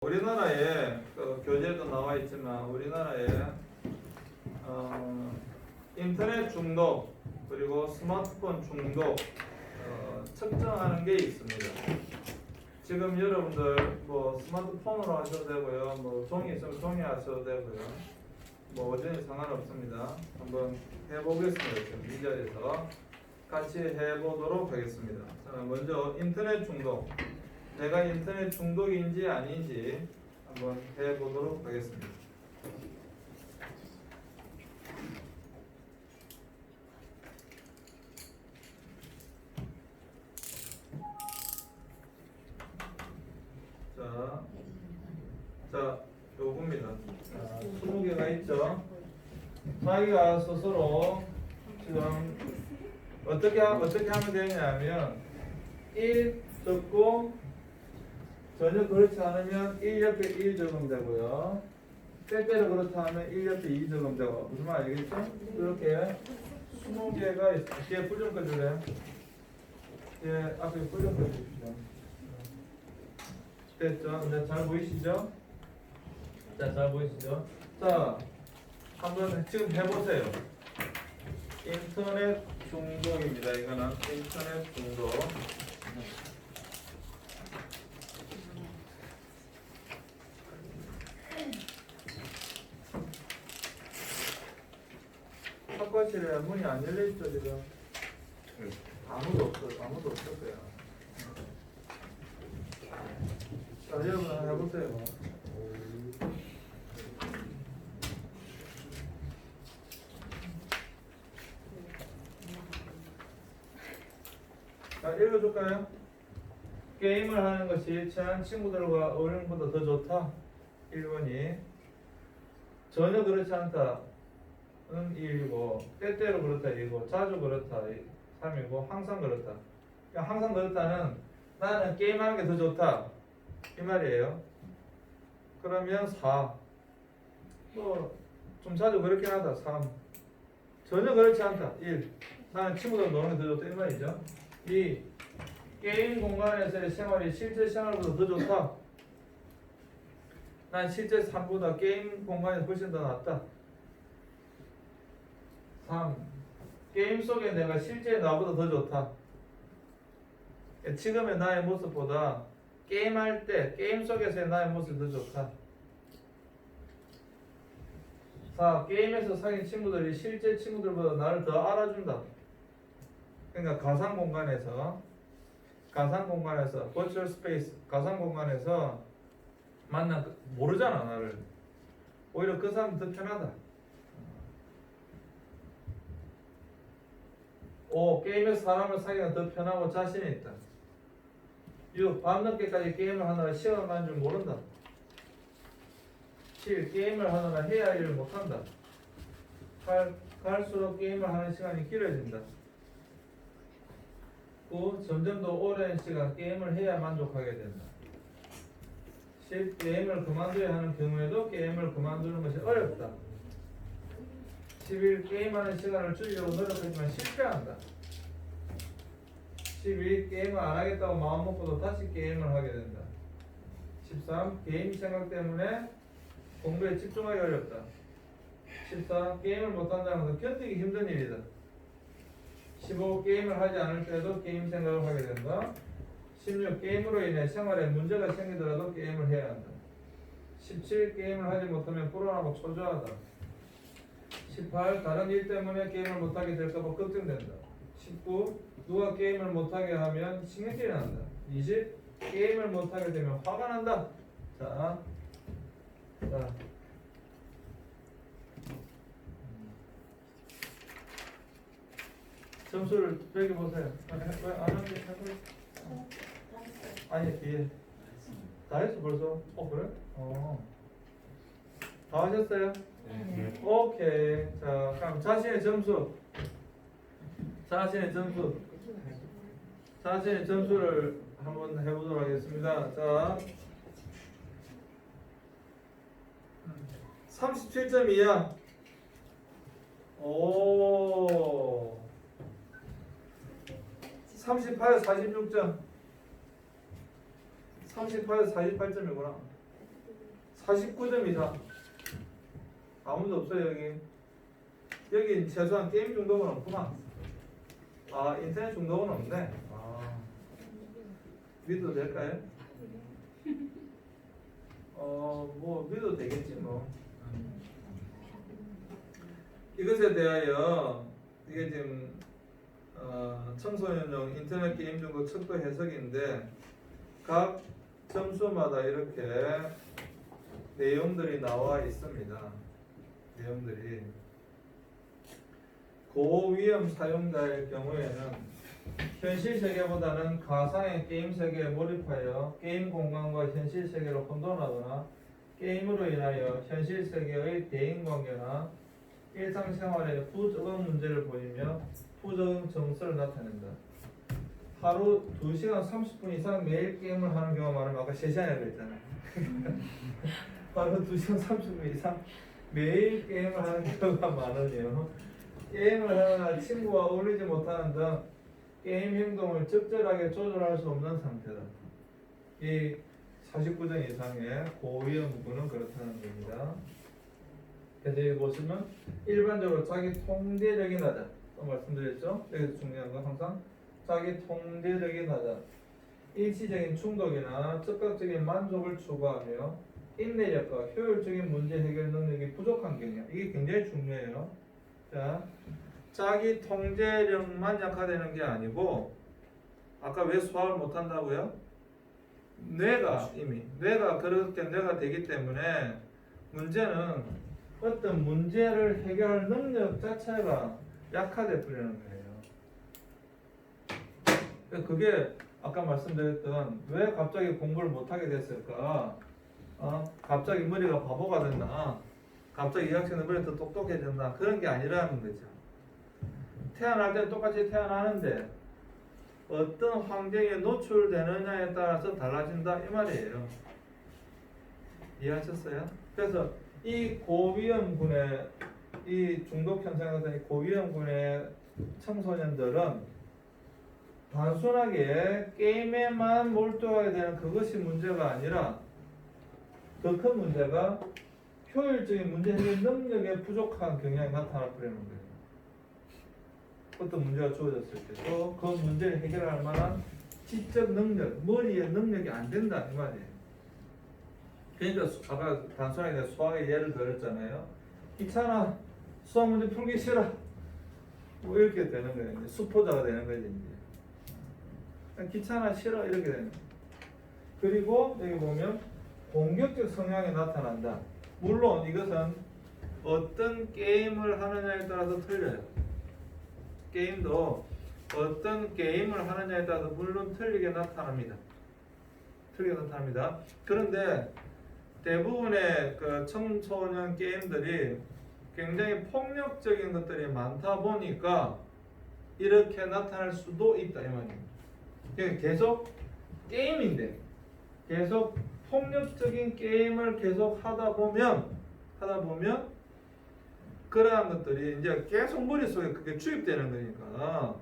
우리나라에 교재도 나와 있지만 우리나라에 인터넷 중독 그리고 스마트폰 중독 측정하는 게 있습니다. 지금 여러분들 뭐 스마트폰으로 하셔도 되고요, 뭐 종이 있으면 종이 하셔도 되고요, 뭐 어전히 상관없습니다. 한번 해보겠습니다. 지금 이 자리에서 같이 해보도록 하겠습니다. 자, 먼저 인터넷 중독. 내가 인터넷 중독인지 아닌지 한번 해보도록 하겠습니다. 자, 요겁니다. 20개가 있죠. 자기가 스스로 지금 어떻게 하면 되냐면 1 적고 전혀 그렇지 않으면 1 옆에 1 적으면 되고요. 때때로 그렇다 하면 1 옆에 2 적으면 되고. 무슨 말 알겠죠? 이렇게 20개가 있어요. 뒤에 불 좀 꺼줄래요? 뒤에 앞에 불 좀 꺼주십시오. 됐죠? 네, 잘 보이시죠? 자, 잘 보이시죠? 자, 한번 지금 해보세요. 인터넷 중독입니다. 이거는 인터넷 중독. 학과실에 문이 안 열려있죠 지금? 아무도 없어요. 아무도 없을 거야. 자, 여러분 해보세요. 자, 읽어줄까요? 게임을 하는 것이 친한 친구들과 어른보다 더 좋다. 1번이 전혀 그렇지 않다. 은 2이고 때때로 그렇다 2이고 자주 그렇다 3이고 항상 그렇다. 그러니까 항상 그렇다는 나는 게임하는 게 더 좋다 이 말이에요. 그러면 4. 뭐 좀 자주 그렇긴 하다 3. 전혀 그렇지 않다 1. 나는 친구들 노는 게 더 좋다 이 말이죠. 2. 게임 공간에서의 생활이 실제 생활보다 더 좋다. 난 실제 삶보다 게임 공간이 훨씬 더 낫다. 3. 게임 속에 내가 실제 나보다 더 좋다. 지금의 나의 모습보다 게임할 때 게임 속에서의 나의 모습이 더 좋다. 4. 게임에서 사귄 친구들이 실제 친구들보다 나를 더 알아준다. 그러니까 가상 공간에서 virtual space 가상 공간에서 만나 모르잖아 나를. 오히려 그 사람 더 편하다. 5. 게임에서 사람을 사귀는 더 편하고 자신이 있다. 6. 밤늦게까지 게임을 하느라 시간 가는 줄 모른다. 7. 게임을 하느라 해야 할 일을 못한다. 8. 갈수록 게임을 하는 시간이 길어진다. 9. 점점 더 오랜 시간 게임을 해야 만족하게 된다. 10. 게임을 그만둬야 하는 경우에도 게임을 그만두는 것이 어렵다. 11. 게임하는 시간을 줄이려고 노력하지만 실패한다. 12. 게임을 안 하겠다고 마음먹고도 다시 게임을 하게 된다. 13. 게임 생각 때문에 공부에 집중하기 어렵다. 14. 게임을 못한다는 것은 견디기 힘든 일이다. 15. 게임을 하지 않을 때도 게임 생각을 하게 된다. 16. 게임으로 인해 생활에 문제가 생기더라도 게임을 해야 한다. 17. 게임을 하지 못하면 불안하고 초조하다. 18. 다른 일 때문에 게임을 못하게 될까봐 걱정된다. 19. 누가 게임을 못하게 하면 신경질이 난다. 20. 게임을 못하게 되면 화가 난다. 자. 점수를 매겨보세요. 왜 안 하는 게 아니 뒤에 다 했어 벌써? 그래? 다 하셨어요? 네. 오케이. 자, 그럼 자신의 점수를 한번 해보도록 하겠습니다. 자, 37.2야. 오. 38, 46점. 38에서 48점이구나. 49점 이상. 아무도 없어요 여기. 여기 최소한 게임 중독은 없구나. 아 인터넷 중독은 없네. 아 믿어도 될까요? 뭐 믿어도 되겠지 뭐. 이것에 대하여 이게 지금 청소년용 인터넷 게임 중독 척도 해석인데 각 점수마다 이렇게 내용들이 나와 있습니다. 내용들이 고위험 사용자의 경우에는 현실 세계보다는 가상의 게임 세계에 몰입하여 게임 공간과 현실 세계를 혼돈하거나 게임으로 인하여 현실 세계의 대인관계나 일상생활에 부적응 문제를 보이며 부적응 점수를 나타낸다. 하루 2시간 30분 이상 매일 게임을 하는 경우가 많으면 아까 3시간이라고 했잖아요. 하루 2시간 30분 이상 매일 게임을 하는 경우가 많으며 게임을 하거나 친구와 어울리지 못하는 등 게임 행동을 적절하게 조절할 수 없는 상태다. 이 49점 이상의 고위험 부분은 그렇다는 겁니다. 그래서 여기 보시면 일반적으로 자기 통제력이 낮아. 또 말씀드렸죠? 여기서 중요한 건 항상 자기 통제력이 낮아. 일시적인 충동이나 즉각적인 만족을 추구하며 인내력과 효율적인 문제 해결 능력이 부족한 경향. 이게 굉장히 중요해요. 자, 자기 통제력만 약화되는 게 아니고 아까 왜 소화를 못한다고요? 뇌가 그렇게 뇌가 되기 때문에 문제는 어떤 문제를 해결할 능력 자체가 약화돼 버리는 거예요. 그게 아까 말씀드렸던 왜 갑자기 공부를 못하게 됐을까? 갑자기 머리가 바보가 됐나? 갑자기 이 학생의 머리가 더 똑똑해졌나? 그런 게 아니라는 거죠. 태어날 때 똑같이 태어나는데 어떤 환경에 노출되느냐에 따라서 달라진다 이 말이에요. 이해하셨어요? 그래서 이 고위험군의 이 중독 현상에 대한 고위험군의 청소년들은 단순하게 게임에만 몰두하게 되는 그것이 문제가 아니라 더 큰 문제가 효율적인 문제 해결 능력에 부족한 경향이 나타나 버리는 거예요. 어떤 문제가 주어졌을 때 또 그 문제를 해결할 만한 지적 능력, 머리의 능력이 안 된다 이 말이에요. 그러니까 아까 단순하게 수학의 예를 들었잖아요. 귀찮아, 수학 문제 풀기 싫어. 뭐 이렇게 되는 거예요. 이제 수포자가 되는 거지 이제. 귀찮아, 싫어 이렇게 되는 거예요. 그리고 여기 보면 공격적 성향이 나타난다. 물론 이것은 어떤 게임을 하느냐에 따라서 틀려요. 게임도 어떤 게임을 하느냐에 따라서 물론 틀리게 나타납니다. 그런데 대부분의 그 청소년 게임들이 굉장히 폭력적인 것들이 많다 보니까 이렇게 나타날 수도 있다 이 말입니다. 그러니까 계속 게임인데 계속 폭력적인 게임을 계속 하다 보면 그러한 것들이 이제 계속 머릿속에 그게 주입되는 거니까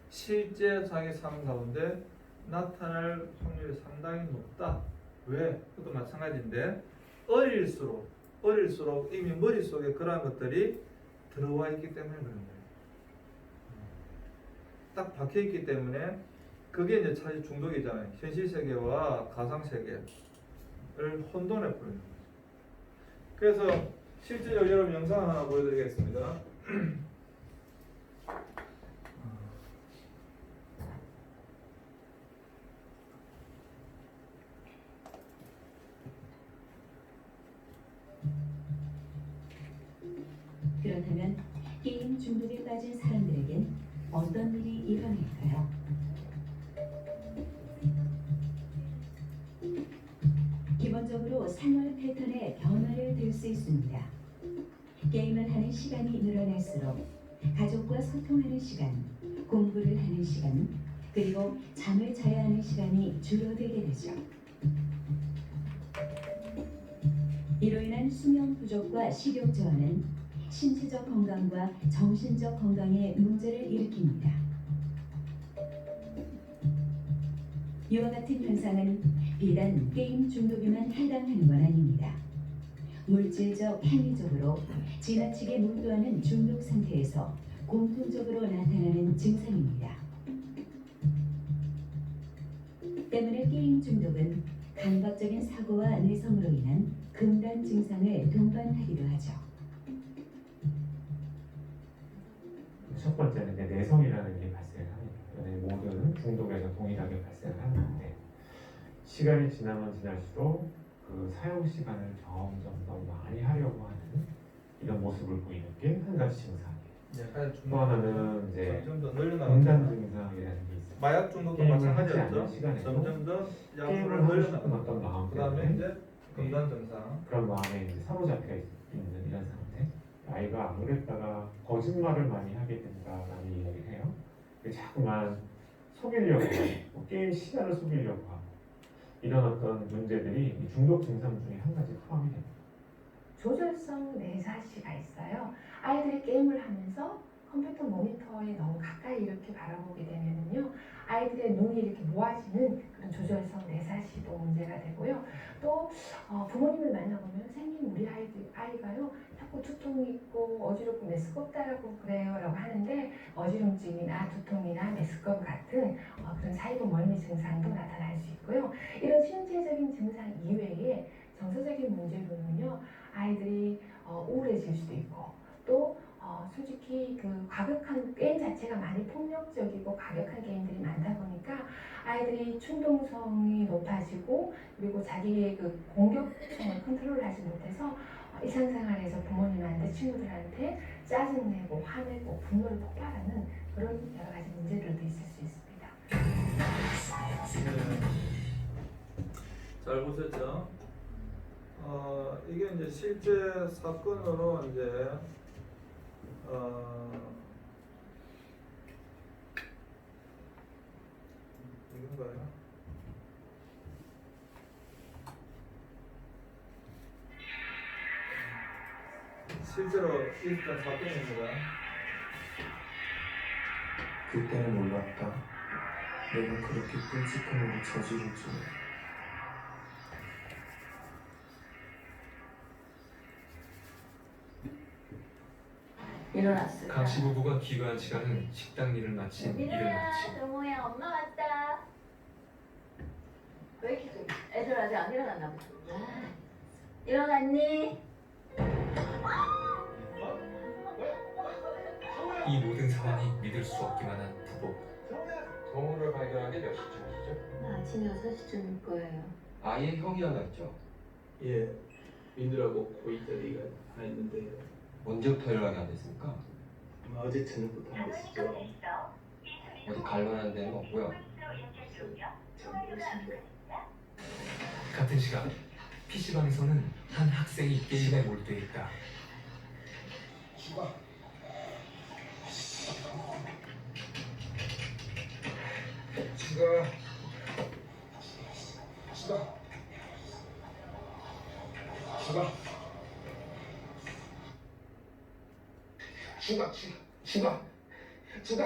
실제 자기 삶 가운데 나타날 확률이 상당히 높다. 왜? 그것도 마찬가지인데 어릴수록 이미 머릿속에 그러한 것들이 들어와 있기 때문에 그런 거예요. 딱 박혀 있기 때문에 그게 이제 사실 중독이잖아요. 현실 세계와 가상 세계를 혼돈해 버리는 거죠. 그래서 실제로 여러분 영상 하나 보여드리겠습니다. 그렇다면 게임 중독에 빠진 사람들에겐 어떤 일이 일어날까요? 기본적으로 생활 패턴에 변화를 들 수 있습니다. 게임을 하는 시간이 늘어날수록 가족과 소통하는 시간, 공부를 하는 시간, 그리고 잠을 자야 하는 시간이 줄어들게 되죠. 이로 인한 수면 부족과 식욕 저하는 신체적 건강과 정신적 건강에 문제를 일으킵니다. 이와 같은 현상은 비단 게임 중독에만 해당하는 건 아닙니다. 물질적, 행위적으로 지나치게 몰두하는 중독 상태에서 공통적으로 나타나는 증상입니다. 때문에 게임 중독은 강박적인 사고와 내성으로 인한 금단 증상을 동반하기도 하죠. 첫 번째는 이제 내성이라는 게 발생합니다. 모든 중독에서 동일하게 발생하는 건데 시간이 지나면 지날수록 그 사용 시간을 점점 더 많이 하려고 하는 이런 모습을 보이는 게 한 가지 증상이에요. 약간 또 하나는 이제 점점 더 늘려나가는 금단 증상이라는 게 있어요. 마약 중독도 게임을 하지 마찬가지였죠. 않는 시간에도 점점 더 양을 게임을 하고 싶은 늘려나가는. 어떤 마음 그다음에 때문에 이제 금단 증상. 그런 마음에 이제 사로잡혀 있는 이런 상태. 아이가 안 그랬다가 거짓말을 많이 하게 된다라는 이야기를 해요. 자꾸만 속이려고 하고 뭐 게임 시간을 속이려고 하고 이런 어떤 문제들이 이 중독 증상 중에 한 가지 포함이 됩니다. 조절성 내사시가 있어요. 아이들이 게임을 하면서 컴퓨터 모니터에 너무 가까이 이렇게 바라보게 되면은요, 아이들의 눈이 이렇게 모아지는 그런 조절성 내사시도 문제가 되고요. 또 부모님을 만나보면 생긴 우리 아이가요 자꾸 두통이 있고 어지럽고 메스껍다라고 그래요라고 하는데 어지럼증이나 두통이나 메스꺼움 같은 그런 사이버 멀미 증상도 나타날 수 있고요. 이런 신체적인 증상 이외에 정서적인 문제로는요, 아이들이 우울해질 수도 있고 또 솔직히 그 과격한 게임 자체가 많이 폭력적이고 과격한 게임들이 많다 보니까 아이들이 충동성이 높아지고 그리고 자기의 그 공격성을 컨트롤하지 못해서 일상생활에서 부모님한테 친구들한테 짜증내고 화내고 분노를 폭발하는 그런 여러 가지 문제들도 있을 수 있습니다. 잘 보셨죠? 이게 이제 실제 사건으로 이제 이건가요? 실제로 있었던 사건입니다. 그때는 몰랐다. 내가 그렇게 끔찍한 일을 저지를 줄. 일어났어요. 강씨 부부가 귀가한 시간은 식당 일을 마친 이른 아침. 정우야, 엄마 왔다. 왜 이렇게 애들 아직 안 일어났나 보다. 일어났니? 이 모든 상황이 믿을 수 없기만 한 부부. 정우를 발견한 게 몇 시쯤이시죠? 아침 6시쯤일 거예요. 아예 형이 하나 있죠? 예, 민우라고 고2딸이가 하나 있는데 언제부터 연락이 안 됐습니까? 아마 어제 저녁부터 안 됐었죠. 어디 갈 만한 데는 없고요. 잘 모르겠습니다. 같은 시간 PC방에서는 한 학생이 게임에 몰두해 있다.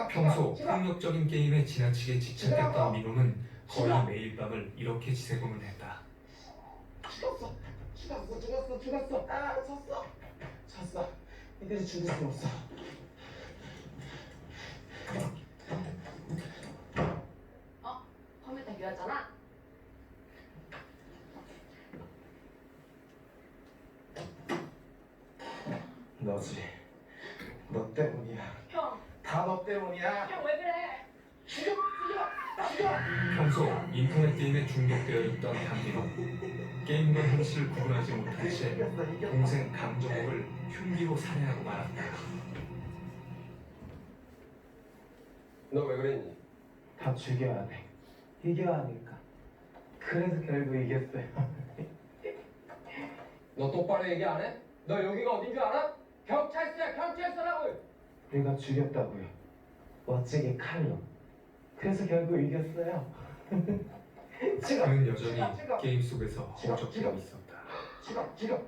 평소 폭력적인 게임에 지나치게 집착했던 민호는 거의 매일 밤을 이렇게 지새움을 했다. 죽었어. 아, 졌어. 이들이 죽을 수 없어. 컴퓨터 비웠잖아. 너지. 너 때문이야. 형, 다 너 때문이야. 형 왜 그래? 죽여. 평소 인터넷 게임에 중독되어 있던 한민호. 게임과 현실을 구분하지 못한 채 동생 강정욱을 흉기로 살해하고 말았다. 너 왜 그랬니? 다 죽여야 돼. 이겨야 하니까. 그래서 결국 이겼어요. 너 똑바로 얘기 안 해? 너 여기가 어딘 줄 알아? 경찰서야, 경찰서라고! 내가 죽였다고요. 멋지게 칼로. 그래서 결국 이겼어요. 그는 여전히 게임 속에서 허우적대고 있었다. 죽여.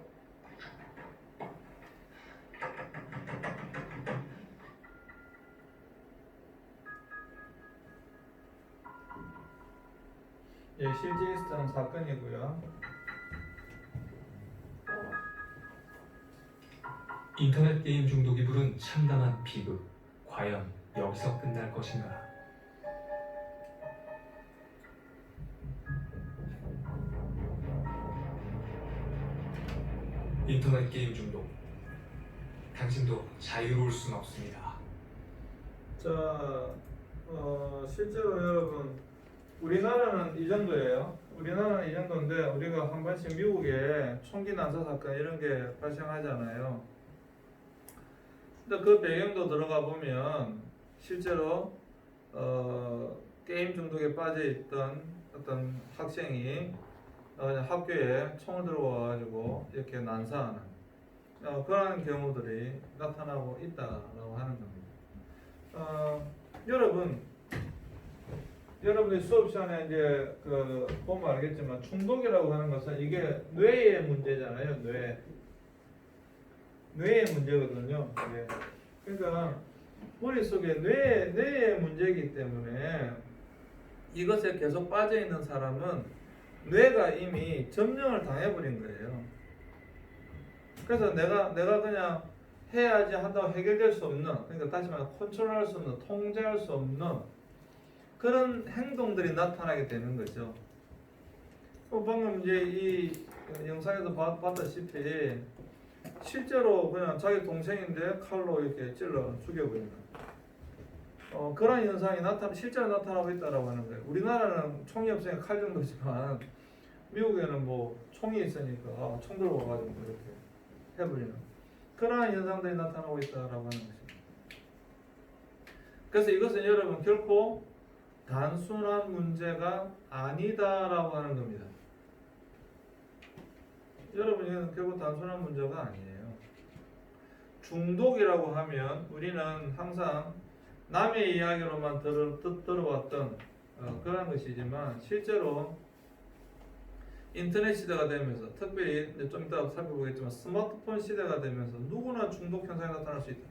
예, 실제 있었던 사건이고요. 인터넷 게임 중독이 부른 참담한 비극. 과연 여기서 끝날 것인가? 인터넷 게임 중독. 당신도 자유로울 순 없습니다. 자, 실제로 여러분 우리나라는 이 정도예요. 우리나라는 이 정도인데 우리가 한 번씩 미국에 총기 난사 사건 이런 게 발생하잖아요. 근데 그 배경도 들어가 보면 실제로 게임 중독에 빠져 있던 어떤 학생이 학교에 총을 들고 와가지고 이렇게 난사하는 그런 경우들이 나타나고 있다라고 하는 겁니다. 여러분이 수업 시간에 이제 보면 알겠지만 중독이라고 하는 것은 이게 뇌의 문제잖아요. 뇌의 문제거든요. 네. 그러니까 머릿속에 뇌의 문제이기 때문에 이것에 계속 빠져 있는 사람은 뇌가 이미 점령을 당해버린 거예요. 그래서 내가 그냥 해야지 한다고 해결될 수 없는, 그러니까 다시 말해 컨트롤할 수 없는, 통제할 수 없는 그런 행동들이 나타나게 되는 거죠. 방금 이제 이 영상에서 봤다시피 실제로 그냥 자기 동생인데 칼로 이렇게 찔러 죽여버리는 그런 현상이 실제로 나타나고 있다라고 하는 거예요. 우리나라는 총이 없으니까 칼 정도지만 미국에는 뭐 총이 있으니까 총 들고 와가지고 이렇게 해버리는 그러한 현상들이 나타나고 있다라고 하는 것입니다. 그래서 이것은 여러분 결코 단순한 문제가 아니다라고 하는 겁니다. 여러분 이건 결국 단순한 문제가 아니에요. 중독이라고 하면 우리는 항상 남의 이야기로만 들어왔던 그런 것이지만 실제로 인터넷 시대가 되면서 특별히 좀 이따 살펴보겠지만 스마트폰 시대가 되면서 누구나 중독 현상이 나타날 수 있다.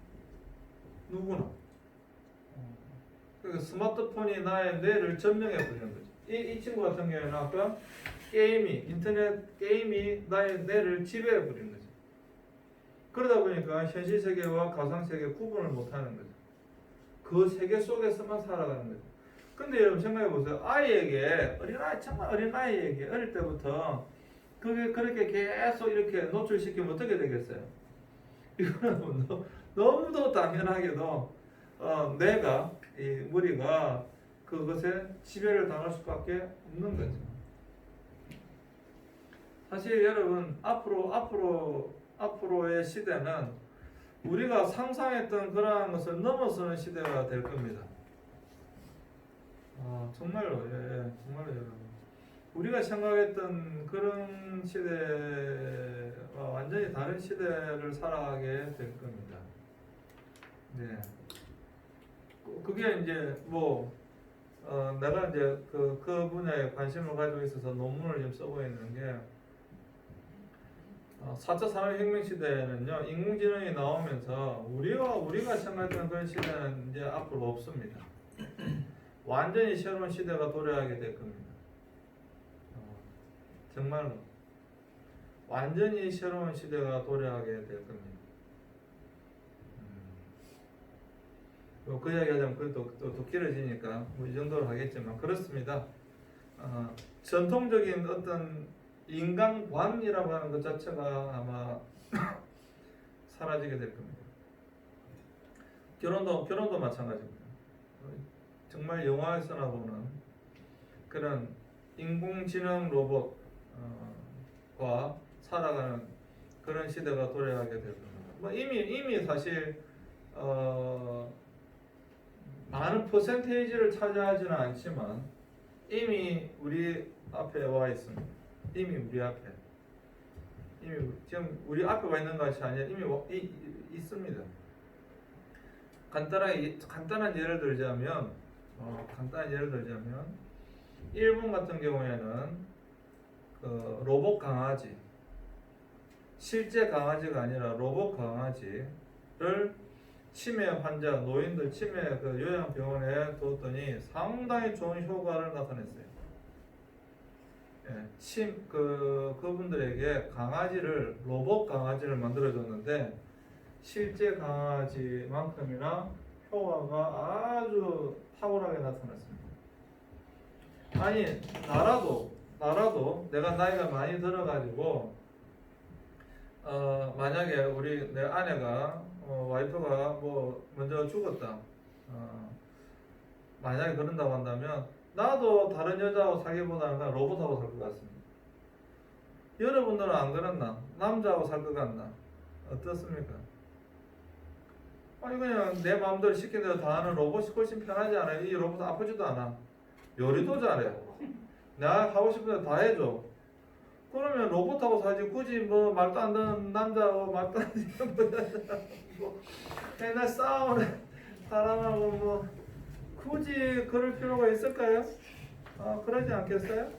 누구나. 그러니까 스마트폰이 나의 뇌를 점령해 버리는 거죠. 이 친구 같은 경우에는 아까 인터넷 게임이 나의 뇌를 지배해 버리는 거죠. 그러다 보니까 현실 세계와 가상 세계 구분을 못 하는 거죠. 그 세계 속에서만 살아가는 거죠. 근데 여러분 생각해 보세요. 아이에게 정말 어린 아이에게 어릴 때부터 그게 그렇게 계속 이렇게 노출시키면 어떻게 되겠어요? 이거는 너무도 당연하게도 뇌가 이 머리가 그것에 지배를 당할 수밖에 없는 거죠. 사실 여러분 앞으로의 시대는 우리가 상상했던 그러한 것을 넘어서는 시대가 될 겁니다. 정말로 정말로 여러분 우리가 생각했던 그런 시대와 완전히 다른 시대를 살아가게 될 겁니다. 네. 그게 이제 내가 이제 그 분야에 관심을 가지고 있어서 논문을 좀 쓰고 있는 게 4차 산업혁명 시대에는요 인공지능이 나오면서 우리가 생각했던 그런 시대는 이제 앞으로 없습니다. 완전히 새로운 시대가 도래하게 될 겁니다. 정말로 완전히 새로운 시대가 도래하게 될 겁니다. 그 이야기 하자면 또 길어지니까 이 정도로 하겠지만 그렇습니다. 전통적인 어떤 인간관이라고 하는 것 자체가 아마 사라지게 될 겁니다. 결혼도 마찬가지입니다. 정말 영화에서나 보는 그런 인공지능 로봇과 살아가는 그런 시대가 도래하게 될 겁니다. 이미 사실 많은 퍼센테이지를 차지하지는 않지만 이미 우리 앞에 와 있습니다. 이미 지금 우리 앞에 와 있는 것이 아니라 이미 있습니다. 간단한 예를 들자면 일본 같은 경우에는 그 로봇 강아지, 실제 강아지가 아니라 로봇 강아지를 치매 환자, 노인들 치매 그 요양병원에 뒀더니 상당히 좋은 효과를 나타냈어요. 그분들에게 강아지를 로봇 강아지를 만들어줬는데 실제 강아지만큼이나 효과가 아주 탁월하게 나타났습니다. 아니 나라도 내가 나이가 많이 들어가지고 만약에 내 아내가 와이프가 뭐 먼저 죽었다. 만약에 그런다고 한다면 나도 다른 여자하고 살기보다는 그냥 로봇하고 살 것 같습니다. 여러분들은 안 그렇나? 남자하고 살 것 같나? 어떻습니까? 아니 그냥 내 마음대로 시킨 대로 다 하는 로봇이 훨씬 편하지 않아요? 이 로봇 아프지도 않아. 요리도 잘해. 내가 하고 싶은 대로 다 해줘. 그러면 로봇하고 살지 굳이 뭐 말도 안 되는 남자하고 말도 안 되는 뭐 맨날 싸우는 사람하고 뭐 굳이 그럴 필요가 있을까요? 그러지 않겠어요?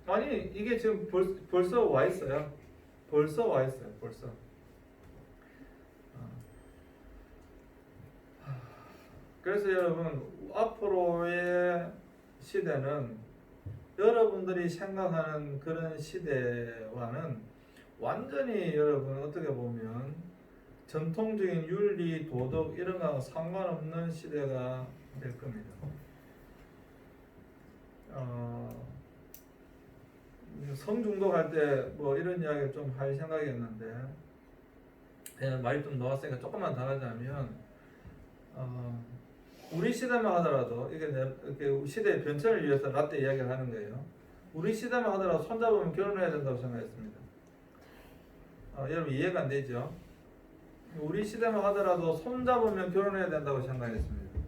아니 이게 지금 벌써 와 있어요. 벌써. 그래서 여러분 앞으로의 시대는 여러분들이 생각하는 그런 시대와는 완전히 여러분 어떻게 보면 전통적인 윤리, 도덕 이런 거하고 상관없는 시대가 될 겁니다. 성중독 할 때 뭐 이런 이야기 좀 할 생각이었는데 그냥 말이 좀 나왔으니까 조금만 더 하자면 우리 시대만 하더라도 이게 시대의 변천을 위해서 라떼 이야기를 하는 거예요. 우리 시대만 하더라도 손잡으면 결혼해야 된다고 생각했습니다. 여러분 이해가 안 되죠? 우리 시대만 하더라도 손잡으면 결혼해야 된다고 생각했습니다.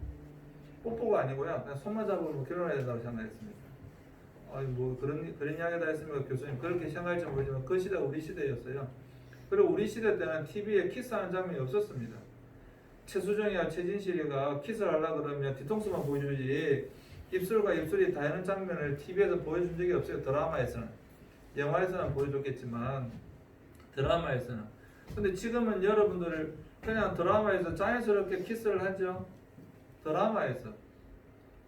뽀뽀가 아니고요. 그냥 손만 잡으면 결혼해야 된다고 생각했습니다. 뭐 그런 이야기다 했으면 교수님 그렇게 생각할지 모르지만 그 시대가 우리 시대였어요. 그리고 우리 시대 때는 TV에 키스하는 장면이 없었습니다. 최수정이와 최진실이가 키스를 하려고 그러면 뒤통수만 보여주지 입술과 입술이 닿는 장면을 TV에서 보여준 적이 없어요. 드라마에서는. 영화에서는 보여줬겠지만 드라마에서는. 근데 지금은 여러분들 그냥 드라마에서 자연스럽게 키스를 하죠. 드라마에서.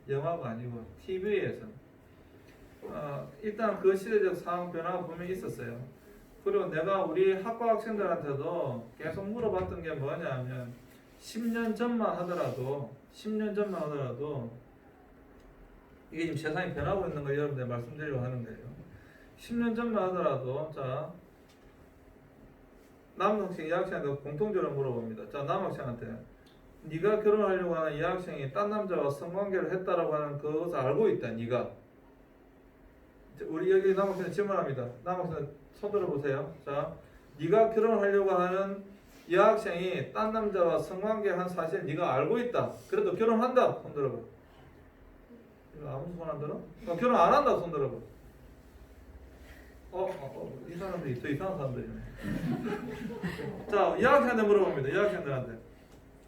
영화가 아니고 TV에서. 일단 그 시대적 상황 변화가 분명히 있었어요. 그리고 내가 우리 학과 학생들한테도 계속 물어봤던 게 뭐냐면 10년 전만 하더라도 이게 지금 세상이 변하고 있는 걸 여러분들 말씀드리려고 하는 거예요. 10년 전만 하더라도 자 남학생 여학생한테 공통적으로 물어봅니다. 자 남학생한테 네가 결혼하려고 하는 여학생이 딴 남자와 성관계를 했다라고 하는 그것을 알고 있다. 네가 우리 여기 남학생 질문합니다. 남학생 손 들어보세요. 자 네가 결혼하려고 하는 여학생이 딴 남자와 성관계한 사실 네가 알고 있다. 그래도 결혼한다. 손 들어봐. 이거 아무 손 안 들어? 결혼 안 한다. 손 들어봐. 이 사람들이 더 이상한 사람들이네. 자 여학생한테 물어봅니다.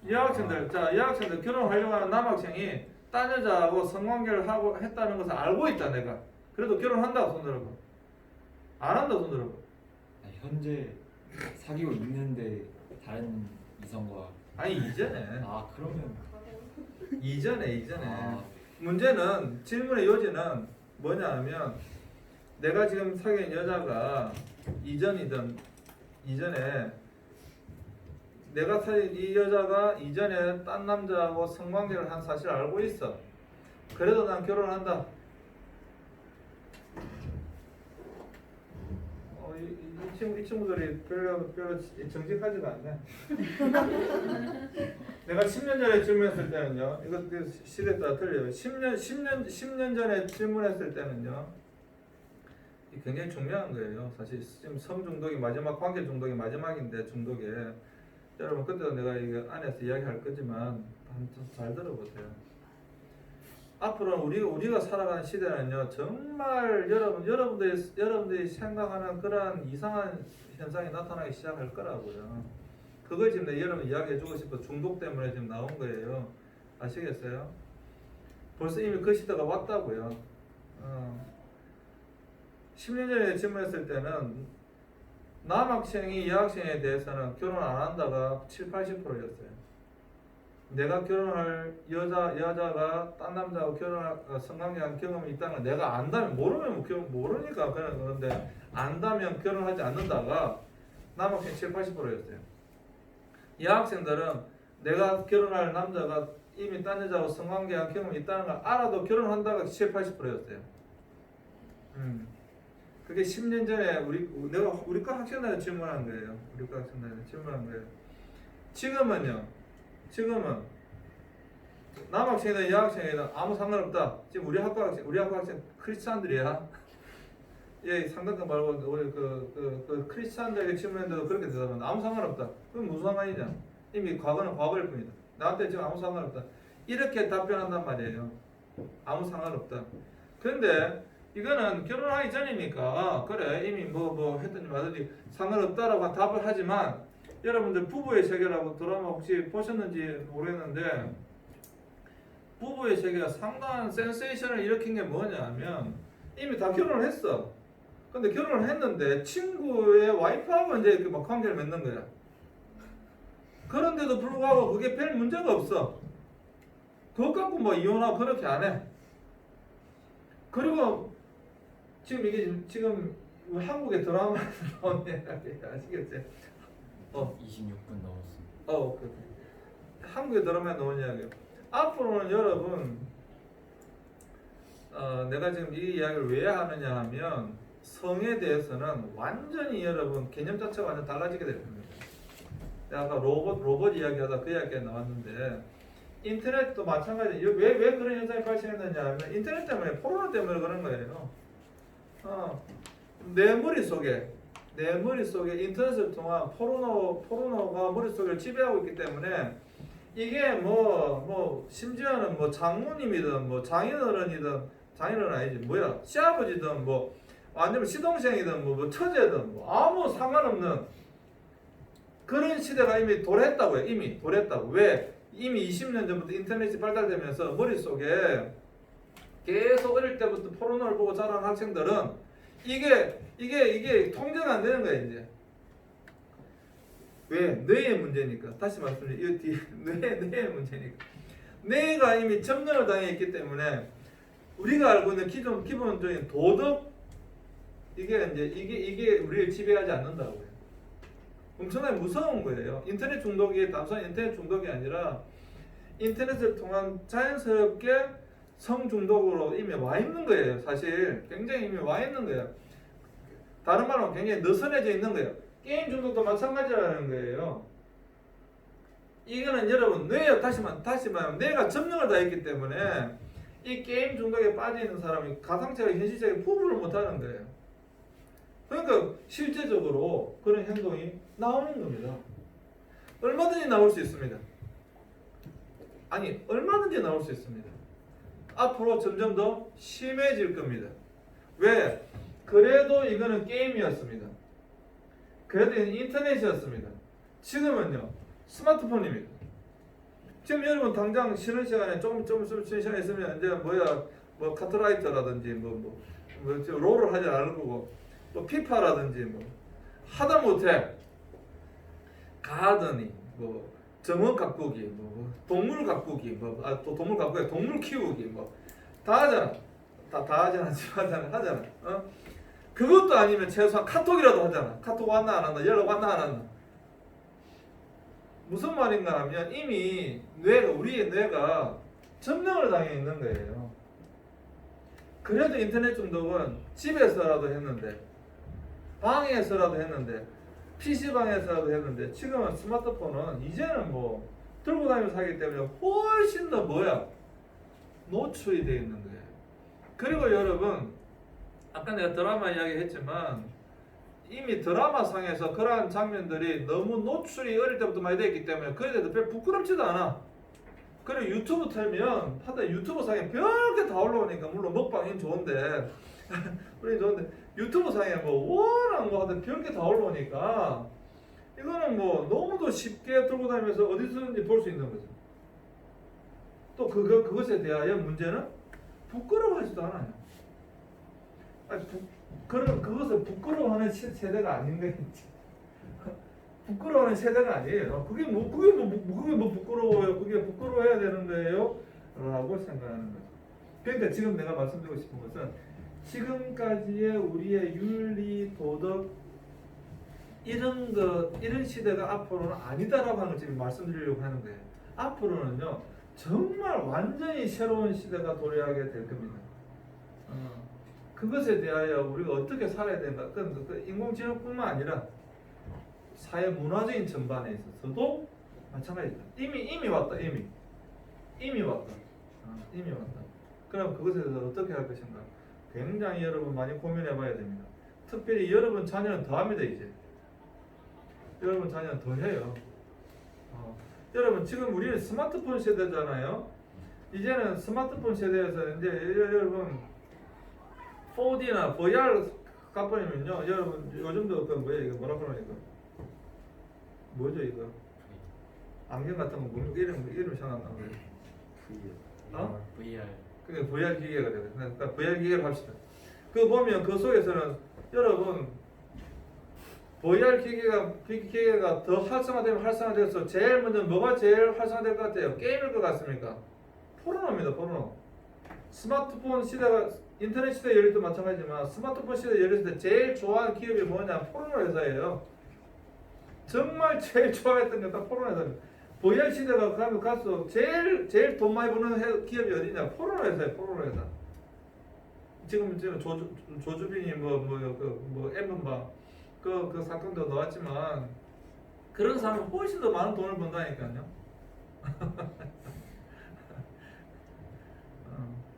여학생들 결혼하려고 하는 남학생이 딴 여자하고 성관계를 하고 했다는 것을 알고 있다. 내가. 그래도 결혼한다. 손 들어봐. 안 한다. 손 들어봐. 현재 사귀고 있는데 다른 이성과 이전에. 그러면 이전에. 문제는 질문의 요지는 뭐냐 하면 내가 지금 사귄 여자가 이전에 내가 사귄 이 여자가 이전에 딴 남자하고 성관계를 한 사실을 알고 있어. 그래도 난 결혼한다. 이 친구들이 별로 정직하지가 않네. 내가 10년 전에 질문했을 때는요. 이것도 시대에 따라 틀려요. 10년 전에 질문했을 때는요. 굉장히 중요한 거예요. 사실 지금 성중독이 마지막, 관계 중독이 마지막인데 중독에 여러분 그때도 내가 이거 안에서 이야기할 거지만 한번 잘 들어보세요. 앞으로 우리가 살아가는 시대는요 정말 여러분들이 생각하는 그러한 이상한 현상이 나타나기 시작할 거라고요. 그걸 지금 여러분 이야기해주고 싶어. 중독 때문에 지금 나온 거예요. 아시겠어요? 벌써 이미 그 시대가 왔다고요. 10년 전에 질문했을 때는 남학생이 여학생에 대해서는 결혼 안 한다가 70-80%였어요. 내가 결혼할 여자가 딴 남자하고 결혼할 성관계한 경험이 있다는 걸 내가 안다면 모르면 모르니까 그런데 안다면 결혼하지 않는다가 남학생 7, 80%였어요. 여학생들은 내가 결혼할 남자가 이미 딴 여자하고 성관계한 경험이 있다는 걸 알아도 결혼한다가 7, 80%였어요. 그게 10년 전에 우리과 학생들한테 질문한 거예요. 우리과 학생들한테 질문한 거예요. 지금은 남학생이든 여학생이든 아무 상관없다. 지금 우리 학과 학생 크리스찬들이야. 예, 상관관 말고 우리 그 크리스찬들에게 질문했는데도 그렇게 대답한다. 아무 상관없다. 그럼 무슨 상관이냐? 이미 과거는 과거일 뿐이다. 나한테 지금 아무 상관없다. 이렇게 답변한단 말이에요. 아무 상관없다. 그런데 이거는 결혼하기 전이니까 그래 이미 뭐 했든지 말든지 상관없다라고 답을 하지만 여러분들 부부의 세계라고 드라마 혹시 보셨는지 모르겠는데 부부의 세계가 상당한 센세이션을 일으킨 게 뭐냐 하면 이미 다 결혼을 했어. 근데 결혼을 했는데 친구의 와이프하고 이제 이렇게 막 관계를 맺는 거야. 그런데도 불구하고 그게 별 문제가 없어. 그것 갖고 뭐 이혼하고 그렇게 안 해. 그리고 지금 한국의 드라마 나오는 아시겠지? 26분 넘었습니다. 한국의 드라마에 나온 이야기예요. 앞으로는 여러분, 내가 지금 이 이야기를 왜 하느냐 하면 성에 대해서는 완전히 여러분 개념 자체가 완전 달라지게 될 겁니다. 아까 로봇 이야기하다 그 이야기가 나왔는데 인터넷도 마찬가지예요. 왜 그런 현상이 발생했느냐 하면 인터넷 때문에 코로나 때문에 그런 거예요. 내 머릿속에 인터넷을 통한 포르노가 머릿속을 지배하고 있기 때문에 이게 심지어는 뭐 장모님이든 뭐 장인어른이든 장인어른 아니지 뭐야 시아버지든 뭐 아니면 시동생이든 뭐 처제든 뭐 아무 상관없는 그런 시대가 이미 도래했다고요. 이미 도래했다고. 왜? 이미 20년 전부터 인터넷이 발달되면서 머릿속에 계속 어릴 때부터 포르노를 보고 자란 학생들은 이게 통제가 안 되는 거야 이제. 왜? 뇌의 문제니까. 다시 말씀드리면 뇌의 문제니까. 뇌가 이미 점령을 당해 있기 때문에 우리가 알고 있는 기본적인 도덕 이게 우리를 지배하지 않는다고요. 엄청나게 무서운 거예요. 인터넷 중독이 단순한 인터넷 중독이 아니라 인터넷을 통한 자연스럽게 성 중독으로 이미 와 있는 거예요. 사실 굉장히 이미 와 있는 거예요. 다른 말로 굉장히 느슨해져 있는 거예요. 게임 중독도 마찬가지라는 거예요. 이거는 여러분 뇌에 다시 말하면 뇌가 점령을 다 했기 때문에 이 게임 중독에 빠져 있는 사람이 가상체가 현실적인 구분을 못 하는 거예요. 그러니까 실제적으로 그런 행동이 나오는 겁니다. 얼마든지 나올 수 있습니다. 얼마든지 나올 수 있습니다. 앞으로 점점 더 심해질 겁니다. 왜? 그래도 이거는 게임이었습니다. 그래도 이거는 인터넷이었습니다. 지금은요 스마트폰입니다. 지금 여러분 당장 쉬는 시간에 조금 쉬는 시간에 있으면 이제 뭐 카트라이터라든지 롤을 하지 않을 거고 뭐 피파라든지 하다못해 가드닝 정원 가꾸기 동물 가꾸기 동물 가꾸기 동물 키우기 다 하잖아. 다 하잖아. 그것도 아니면 최소한 카톡이라도 하잖아. 카톡 왔나 안 왔나 연락 왔나 안 왔나. 무슨 말인가 하면 이미 우리의 뇌가 점령을 당해 있는 거예요. 그래도 인터넷 중독은 집에서라도 했는데 방에서라도 했는데 PC방에서라도 했는데 지금은 스마트폰은 이제는 들고 다니면서 하기 때문에 훨씬 더 노출이 되어 있는 거예요. 그리고 여러분 아까 내가 드라마 이야기 했지만 이미 드라마 상에서 그러한 장면들이 너무 노출이 어릴 때부터 많이 되어 있기 때문에 그에 대해서 별 부끄럽지도 않아. 그리고 유튜브 틀면 하다 유튜브 상에 별게 다 올라오니까 물론 먹방이 좋은데 유튜브 상에 워낙 하다 별게 다 올라오니까 이거는 너무도 쉽게 들고 다니면서 어디서든지 볼 수 있는 거죠. 또 그것에 대하여 문제는 부끄러워하지도 않아요. 그것을 부끄러워하는 세대가 아닌 거지. 부끄러워하는 세대가 아니에요. 그게 뭐 부끄러워요? 그게 부끄러워해야 되는 거예요? 라고 생각하는 거죠. 그러니까 지금 내가 말씀드리고 싶은 것은 지금까지의 우리의 윤리, 도덕 이런 시대가 앞으로는 아니다라고 하는 걸 지금 말씀드리려고 하는 거예요. 앞으로는요 정말 완전히 새로운 시대가 도래하게 될 겁니다. 그것에 대하여 우리가 어떻게 살아야 되는가? 그 인공지능뿐만 아니라 사회 문화적인 전반에 있어서도 마찬가지다. 이미 왔다. 이미 왔다. 그럼 그것에 대해서 어떻게 할 것인가? 굉장히 여러분 많이 고민해봐야 됩니다. 특별히 여러분 자녀는 더 합니다 이제. 여러분 자녀는 더 해요. 여러분 지금 우리는 스마트폰 세대잖아요. 이제는 스마트폰 세대에서 이제 여러분 4D나 VR 가버리면요. 여러분 요즘도 그 뭐야 이거 뭐라 그러나 이거 뭐죠 이거 안경 같은 거 뭐 이름 생각나는 거예요. VR. 그게 VR 기계가 돼요. 그러니까 VR 기계를 합시다. 그 보면 그 속에서는 여러분 VR 기계가 더 활성화돼서 제일 먼저 뭐가 제일 활성화될 것 같아요? 게임일 것 같습니까? 포르노입니다. 포르노. 스마트폰 시대가 인터넷 시대 열릴 때 마찬가지지만 스마트폰 시대 열렸을 때 제일 좋아하는 기업이 뭐냐? 포르노 회사예요. 정말 제일 좋아했던 게 다 포르노 회사입니다. VR 시대가 가면 갈수록 제일 돈 많이 버는 기업이 어디냐? 포르노 회사예요. 포르노 회사. 지금 조주빈이 엠번방 그 사건도 나왔지만 그런 사람은 훨씬 더 많은 돈을 번다니까요.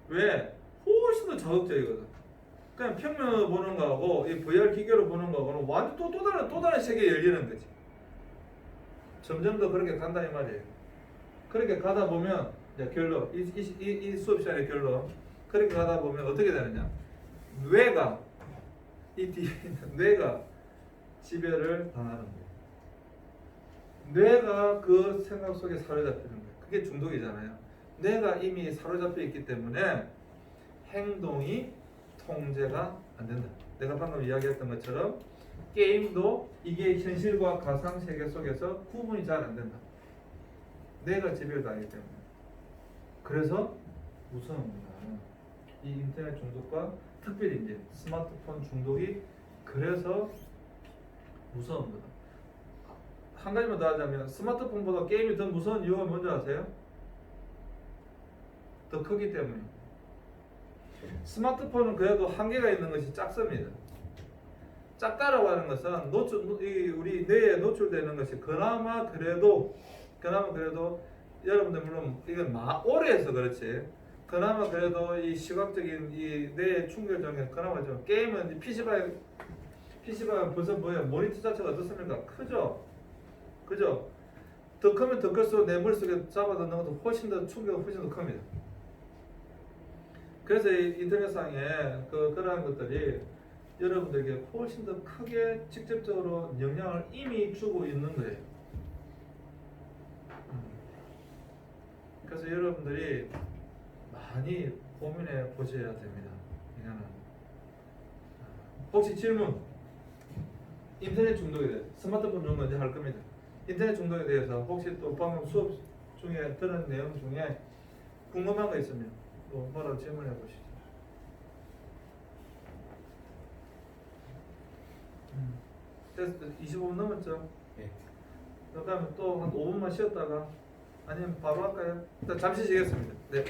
왜? 훨씬 더 자극적이거든. 그냥 평면으로 보는 거하고 이 VR 기계로 보는 거하고는 완전 또 다른 세계에 열리는 거지. 점점 더 그렇게 간다 이 말이에요. 그렇게 가다 보면 이제 결론 이 수업 시간의 결론 그렇게 가다 보면 어떻게 되느냐? 뇌가 지배를 당하는 거예요. 뇌가 그 생각 속에 사로잡히는 거예요. 그게 중독이잖아요. 뇌가 이미 사로잡혀 있기 때문에 행동이 통제가 안 된다. 내가 방금 이야기했던 것처럼 게임도 이게 현실과 가상 세계 속에서 구분이 잘 안 된다. 뇌가 지배를 당하기 때문에. 그래서 무서운 겁니다. 이 인터넷 중독과 특별히 이제 스마트폰 중독이 그래서 무서운 거다. 한 가지만 더 하자면 스마트폰보다 게임이 더 무서운 이유가 뭔지 아세요? 더 크기 때문에. 스마트폰은 그래도 한계가 있는 것이 작습니다. 작다라고 하는 것은 우리 뇌에 노출되는 것이 그나마 그래도 여러분들 물론 이건 오래 해서 그렇지. 그나마 그래도 이 시각적인 이 뇌의 충격 중에 그나마 좀 게임은 PC방에 벌써 뭐야 모니터 자체가 어떻습니까? 크죠? 그죠? 더 크면 더 클수록 내 머릿속에 잡아넣는 것도 훨씬 더 충격은 훨씬 더 큽니다. 그래서 이 인터넷상에 그러한 것들이 여러분들에게 훨씬 더 크게 직접적으로 영향을 이미 주고 있는 거예요. 그래서 여러분들이 많이 고민해 보셔야 됩니다. 이거는 혹시 질문? 인터넷 중독에 대해 스마트폰 중독 먼저 할 겁니다. 인터넷 중독에 대해서 혹시 또 방금 수업 중에 들은 내용 중에 궁금한 거 있으면 또 뭐라도 질문해 보시죠. 테스트 25분 넘었죠? 네. 그다음에 또 한 5분만 쉬었다가 아니면 바로 할까요? 일단 잠시 쉬겠습니다. 네.